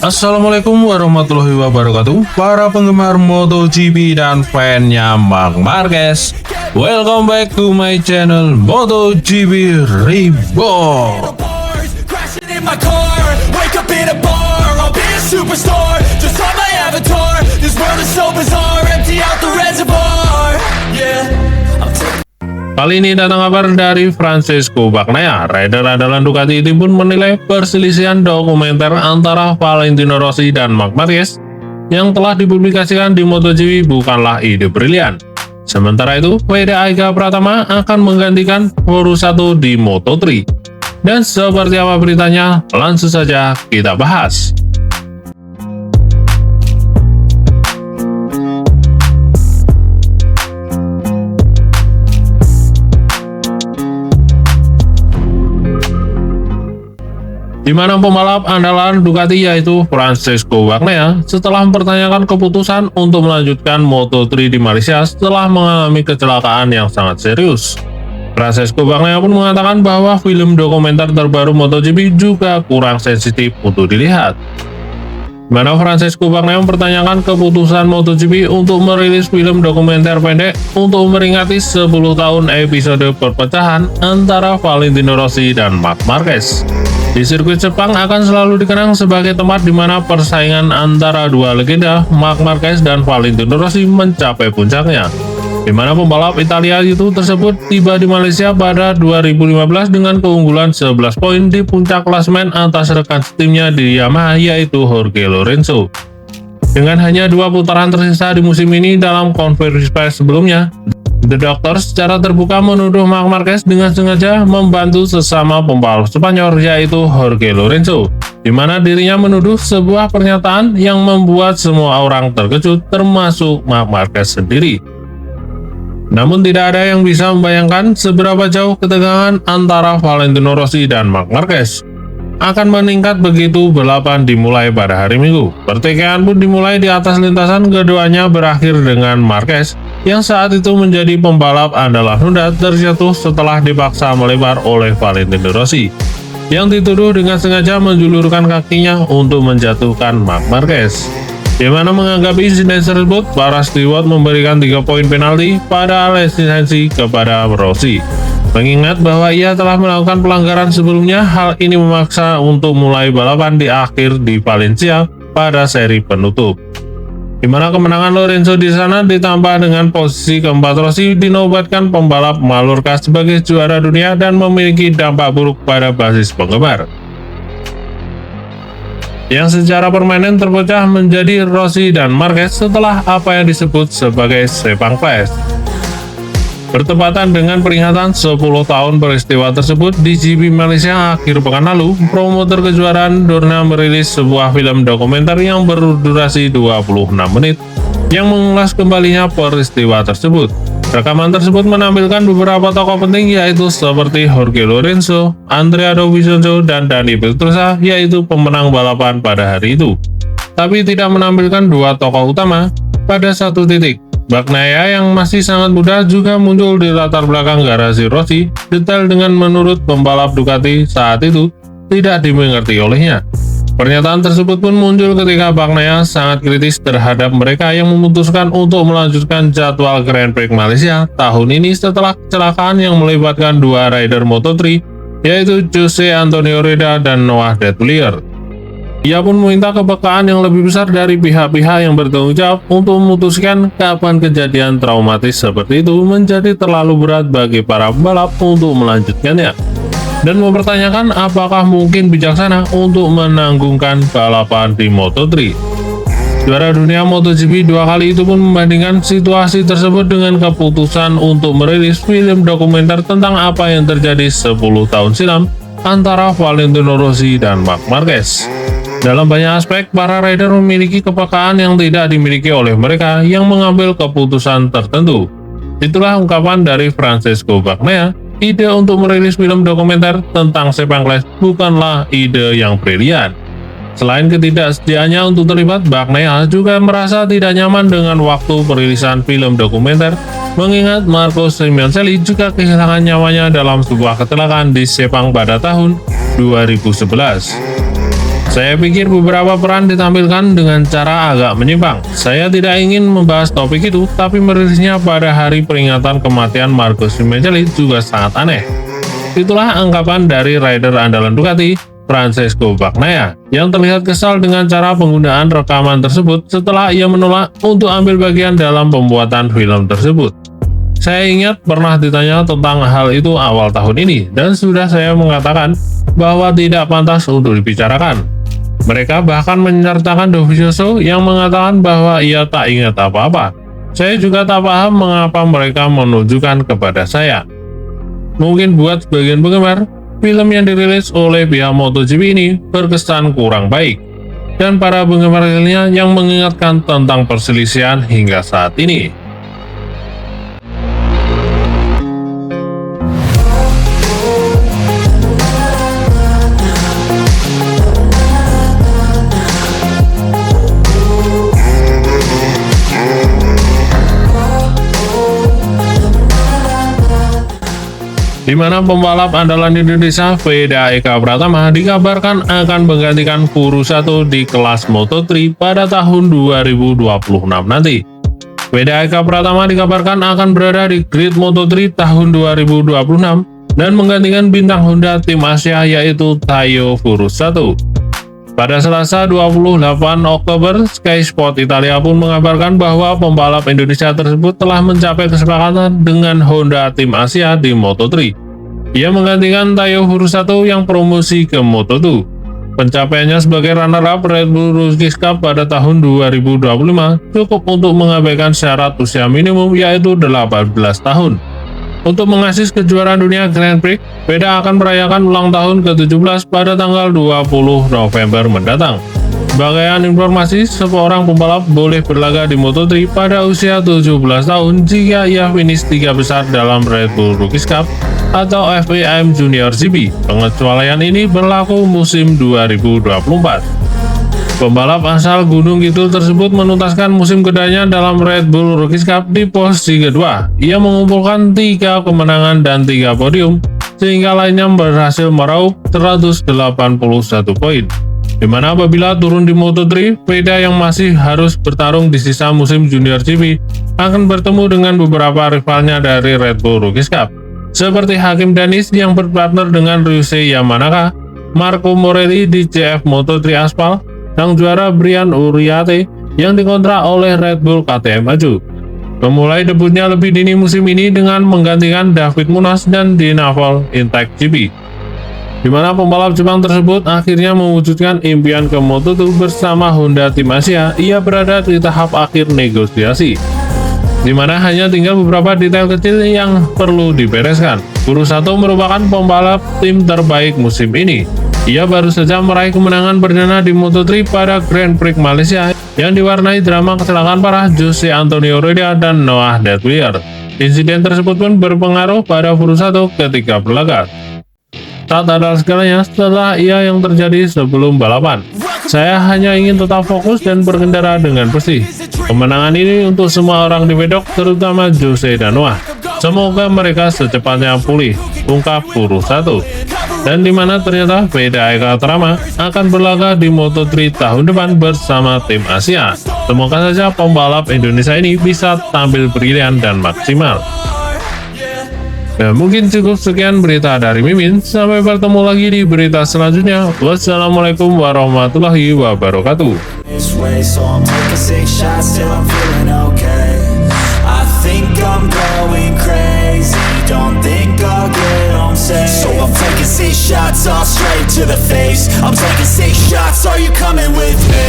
Assalamualaikum warahmatullahi wabarakatuh, para penggemar MotoGP dan fannya Marc Marquez. Welcome back to my channel MotoGP Reborn. Kali ini datang kabar dari Francesco Bagnaia. Rider andalan Ducati itu pun menilai perselisihan dokumenter antara Valentino Rossi dan Marc Marquez yang telah dipublikasikan di MotoGP bukanlah ide brilian. Sementara itu, WD Aiga Pratama akan menggantikan Horus 1 di Moto3. Dan seperti apa beritanya, langsung saja kita bahas. Di mana pembalap andalan Ducati yaitu Francesco Bagnaia setelah mempertanyakan keputusan untuk melanjutkan Moto3 di Malaysia setelah mengalami kecelakaan yang sangat serius. Francesco Bagnaia pun mengatakan bahwa film dokumenter terbaru MotoGP juga kurang sensitif untuk dilihat. Di mana Francesco Bagnaia mempertanyakan keputusan MotoGP untuk merilis film dokumenter pendek untuk memperingati 10 tahun episode perpecahan antara Valentino Rossi dan Marc Marquez. Di sirkuit Jepang akan selalu dikenang sebagai tempat di mana persaingan antara dua legenda Marc Marquez dan Valentino Rossi mencapai puncaknya. Di mana pembalap Italia itu tersebut tiba di Malaysia pada 2015 dengan keunggulan 11 poin di puncak klasemen atas rekan setimnya di Yamaha yaitu Jorge Lorenzo. Dengan hanya 2 putaran tersisa di musim ini dalam konferensi pers sebelumnya, The Doctor secara terbuka menuduh Marc Marquez dengan sengaja membantu sesama pembalap Spanyol yaitu Jorge Lorenzo, di mana dirinya menuduh sebuah pernyataan yang membuat semua orang terkejut termasuk Marc Marquez sendiri. Namun tidak ada yang bisa membayangkan seberapa jauh ketegangan antara Valentino Rossi dan Marc Marquez akan meningkat begitu balapan dimulai pada hari Minggu. Pertikaian pun dimulai di atas lintasan, keduanya berakhir dengan Marquez yang saat itu menjadi pembalap andalan Honda terjatuh setelah dipaksa melebar oleh Valentino Rossi yang dituduh dengan sengaja menjulurkan kakinya untuk menjatuhkan Marc Marquez. Di mana menanggapi insiden tersebut, para steward memberikan 3 poin penalti pada lisensi kepada Rossi. Mengingat bahwa ia telah melakukan pelanggaran sebelumnya, hal ini memaksa untuk mulai balapan di akhir di Valencia pada seri penutup. Di mana kemenangan Lorenzo di sana ditambah dengan posisi keempat Rossi dinobatkan pembalap Mallorca sebagai juara dunia dan memiliki dampak buruk pada basis penggemar, yang secara permanen terpecah menjadi Rossi dan Marquez setelah apa yang disebut sebagai Sepang Clash. Bertepatan dengan peringatan 10 tahun peristiwa tersebut di GP Malaysia akhir pekan lalu, promotor kejuaraan Dorna merilis sebuah film dokumenter yang berdurasi 26 menit yang mengulas kembalinya peristiwa tersebut. Rekaman tersebut menampilkan beberapa tokoh penting yaitu seperti Jorge Lorenzo, Andrea Dovizioso, dan Dani Pedrosa yaitu pemenang balapan pada hari itu. Tapi tidak menampilkan 2 tokoh utama pada satu titik. Bagnaia yang masih sangat muda juga muncul di latar belakang garasi Rossi, detail dengan menurut pembalap Ducati saat itu tidak dimengerti olehnya. Pernyataan tersebut pun muncul ketika Bagnaia sangat kritis terhadap mereka yang memutuskan untuk melanjutkan jadwal Grand Prix Malaysia tahun ini setelah kecelakaan yang melibatkan 2 rider Moto3 yaitu Jose Antonio Reda dan Noah Detelier. Ia pun meminta kepekaan yang lebih besar dari pihak-pihak yang bertanggung jawab untuk memutuskan kapan kejadian traumatis seperti itu menjadi terlalu berat bagi para pembalap untuk melanjutkannya, dan mempertanyakan apakah mungkin bijaksana untuk menanggungkan balapan di Moto3. Juara dunia MotoGP 2 kali itu pun membandingkan situasi tersebut dengan keputusan untuk merilis film dokumenter tentang apa yang terjadi 10 tahun silam antara Valentino Rossi dan Marc Marquez. Dalam banyak aspek, para rider memiliki kepekaan yang tidak dimiliki oleh mereka yang mengambil keputusan tertentu. Itulah ungkapan dari Francesco Bagnaia. Ide untuk merilis film dokumenter tentang Sepang Clash bukanlah ide yang brilian. Selain ketidaksediaannya untuk terlibat, Bagnaia juga merasa tidak nyaman dengan waktu perilisan film dokumenter, mengingat Marco Simoncelli juga kehilangan nyawanya dalam sebuah kecelakaan di Sepang pada tahun 2011. Saya pikir beberapa peran ditampilkan dengan cara agak menyimpang. Saya tidak ingin membahas topik itu, tapi merilisnya pada hari peringatan kematian Marco Simoncelli juga sangat aneh. Itulah anggapan dari rider andalan Ducati, Francesco Bagnaia, yang terlihat kesal dengan cara penggunaan rekaman tersebut setelah ia menolak untuk ambil bagian dalam pembuatan film tersebut. Saya ingat pernah ditanya tentang hal itu awal tahun ini, dan sudah saya mengatakan bahwa tidak pantas untuk dibicarakan. Mereka bahkan menyertakan Dovizioso yang mengatakan bahwa ia tak ingat apa-apa. Saya juga tak paham mengapa mereka menunjukkan kepada saya. Mungkin buat sebagian penggemar, film yang dirilis oleh pihak MotoGP ini berkesan kurang baik, dan para penggemar lainnya yang mengingatkan tentang perselisihan hingga saat ini. Di mana pembalap andalan Indonesia Veda Eka Pratama dikabarkan akan menggantikan Furusato di kelas Moto3 pada tahun 2026 nanti. Veda Eka Pratama dikabarkan akan berada di grid Moto3 tahun 2026 dan menggantikan bintang Honda tim Asia yaitu Taiyo Furusato. Pada Selasa 28 Oktober, Sky Sport Italia pun mengabarkan bahwa pembalap Indonesia tersebut telah mencapai kesepakatan dengan Honda tim Asia di Moto3. Ia menggantikan Taiyo Furusato yang promosi ke Moto2. Pencapaiannya sebagai runner-up Red Bull Rookies Cup pada tahun 2025 cukup untuk mengabaikan syarat usia minimum yaitu 18 tahun. Untuk mengasis kejuaraan dunia Grand Prix, Veda akan merayakan ulang tahun ke-17 pada tanggal 20 November mendatang. Sebagai informasi, seorang pembalap boleh berlaga di Moto3 pada usia 17 tahun jika ia finish 3 besar dalam Red Bull Rookies Cup atau FIM Junior GP. Pengecualian ini berlaku musim 2024. Pembalap asal Gunung Kidul tersebut menuntaskan musim keduanya dalam Red Bull Rookies Cup di posisi kedua. Ia mengumpulkan 3 kemenangan dan 3 podium, sehingga lainnya berhasil meraup 181 poin. Dimana apabila turun di Moto3, Veda yang masih harus bertarung di sisa musim Junior GP akan bertemu dengan beberapa rivalnya dari Red Bull Rookies Cup, seperti Hakim Danis yang berpartner dengan Ryusei Yamanaka, Marco Morelli di CF Moto3 Aspal, sang juara Brian Uriarte yang dikontrak oleh Red Bull KTM Maju. Memulai debutnya lebih dini musim ini dengan menggantikan David Munoz dan Dinaval Intech GP, di mana pembalap Jepang tersebut akhirnya mewujudkan impian ke Moto2 bersama Honda tim Asia. Ia berada di tahap akhir negosiasi, di mana hanya tinggal beberapa detail kecil yang perlu dibereskan. Furusato merupakan pembalap tim terbaik musim ini. Ia baru saja meraih kemenangan perdana di Moto3 pada Grand Prix Malaysia yang diwarnai drama kecelakaan parah Jose Antonio Reda dan Noah Detwiler. Insiden tersebut pun berpengaruh pada Furusato ketika berlaga. Tak ada segalanya setelah ia yang terjadi sebelum balapan. Saya hanya ingin tetap fokus dan berkendara dengan bersih. Kemenangan ini untuk semua orang di pedok, terutama Jose dan Noah. Semoga mereka secepatnya pulih, ungkap Furusato. Dan di mana ternyata Veda Eka Pratama akan berlaga di Moto3 tahun depan bersama tim Asia. Semoga saja pembalap Indonesia ini bisa tampil brilian dan maksimal. Dan mungkin cukup sekian berita dari Mimin. Sampai bertemu lagi di berita selanjutnya. Wassalamualaikum warahmatullahi wabarakatuh. So I'm taking 6 shots all straight to the face. I'm taking 6 shots, are you coming with me?